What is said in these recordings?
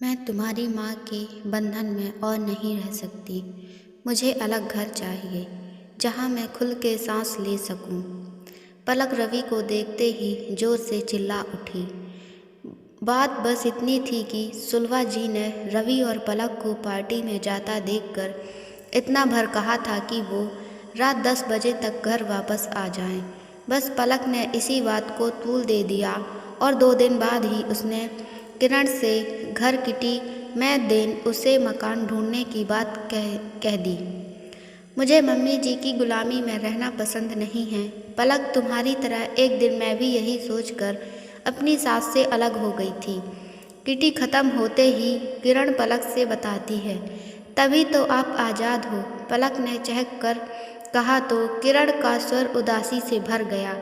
मैं तुम्हारी माँ के बंधन में और नहीं रह सकती। मुझे अलग घर चाहिए जहाँ मैं खुल के सांस ले सकूं। पलक रवि को देखते ही जोर से चिल्ला उठी। बात बस इतनी थी कि सुलवा जी ने रवि और पलक को पार्टी में जाता देखकर इतना भर कहा था कि वो रात 10 बजे तक घर वापस आ जाएं। बस पलक ने इसी बात को तूल दे दिया और 2 दिन बाद ही उसने किरण से घर किटी मैं देन उसे मकान ढूंढने की बात कह दी। मुझे मम्मी जी की गुलामी में रहना पसंद नहीं है पलक, तुम्हारी तरह एक दिन मैं भी यही सोचकर अपनी सास से अलग हो गई थी। किटी खत्म होते ही किरण पलक से बताती है, तभी तो आप आज़ाद हो। पलक ने चहक कर कहा तो किरण का स्वर उदासी से भर गया।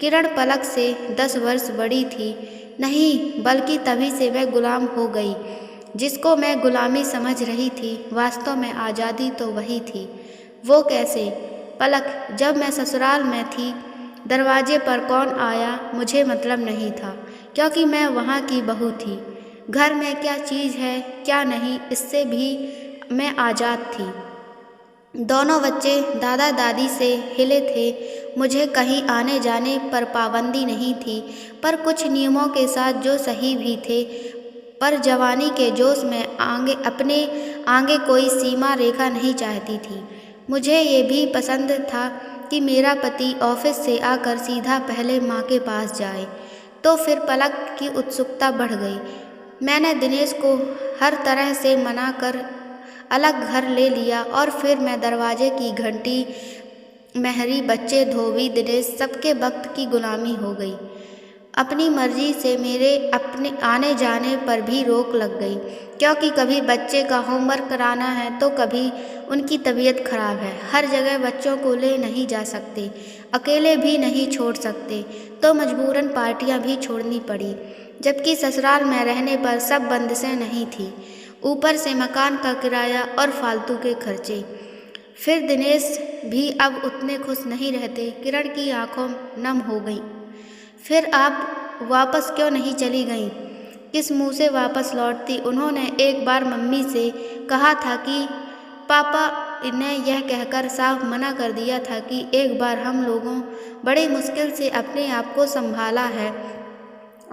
किरण पलक से 10 वर्ष बड़ी थी, नहीं बल्कि तभी से वह गुलाम हो गई। जिसको मैं गुलामी समझ रही थी वास्तव में आज़ादी तो वही थी। वो कैसे? पलक, जब मैं ससुराल में थी दरवाजे पर कौन आया मुझे मतलब नहीं था, क्योंकि मैं वहाँ की बहू थी। घर में क्या चीज़ है क्या नहीं इससे भी मैं आज़ाद थी। दोनों बच्चे दादा दादी से हिले थे। मुझे कहीं आने जाने पर पाबंदी नहीं थी, पर कुछ नियमों के साथ जो सही भी थे। पर जवानी के जोश में अपने आगे कोई सीमा रेखा नहीं चाहती थी। मुझे ये भी पसंद था कि मेरा पति ऑफिस से आकर सीधा पहले माँ के पास जाए। तो फिर पलक की उत्सुकता बढ़ गई। मैंने दिनेश को हर तरह से मना कर अलग घर ले लिया और फिर मैं दरवाजे की घंटी, मेहरी, बच्चे, धोबी, दिनेश सबके वक्त की गुलामी हो गई। अपनी मर्जी से मेरे अपने आने जाने पर भी रोक लग गई, क्योंकि कभी बच्चे का होमवर्क कराना है तो कभी उनकी तबीयत खराब है। हर जगह बच्चों को ले नहीं जा सकते, अकेले भी नहीं छोड़ सकते, तो मजबूरन पार्टियां भी छोड़नी पड़ी। जबकि ससुराल में रहने पर सब बंदिशें नहीं थी, ऊपर से मकान का किराया और फालतू के खर्चे। फिर दिनेश भी अब उतने खुश नहीं रहते। किरण की आंखों नम हो गई। फिर आप वापस क्यों नहीं चली गईं? किस मुंह से वापस लौटती? उन्होंने एक बार मम्मी से कहा था कि पापा ने यह कहकर साफ मना कर दिया था कि एक बार हम लोगों बड़ी मुश्किल से अपने आप को संभाला है,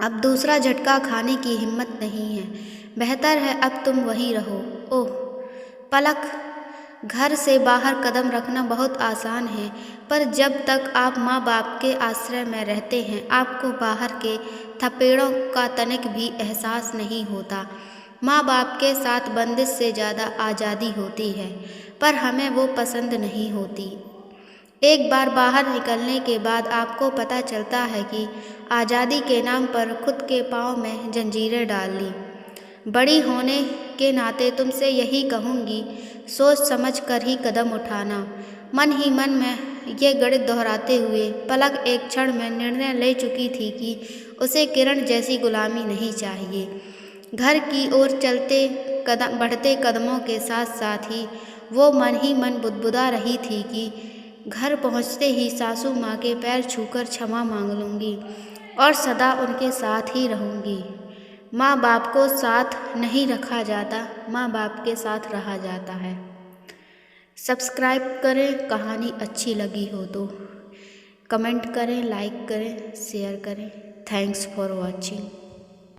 अब दूसरा झटका खाने की हिम्मत नहीं है। बेहतर है अब तुम वहीं रहो। ओह पलक, घर से बाहर कदम रखना बहुत आसान है, पर जब तक आप माँ बाप के आश्रय में रहते हैं आपको बाहर के थपेड़ों का तनिक भी एहसास नहीं होता। माँ बाप के साथ बंदिश से ज़्यादा आज़ादी होती है, पर हमें वो पसंद नहीं होती। एक बार बाहर निकलने के बाद आपको पता चलता है कि आज़ादी के नाम पर खुद के पाँव में जंजीरें डाल ली। बड़ी होने के नाते तुमसे यही कहूँगी, सोच समझ कर ही कदम उठाना। मन ही मन में ये गणित दोहराते हुए पलक एक क्षण में निर्णय ले चुकी थी कि उसे किरण जैसी गुलामी नहीं चाहिए। घर की ओर बढ़ते कदमों के साथ साथ ही वो मन ही मन बुदबुदा रही थी कि घर पहुँचते ही सासू माँ के पैर छूकर क्षमा मांग लूँगी और सदा उनके साथ ही रहूँगी। माँ बाप को साथ नहीं रखा जाता, माँ बाप के साथ रहा जाता है। सब्सक्राइब करें, कहानी अच्छी लगी हो तो कमेंट करें, लाइक करें, शेयर करें। Thanks for watching.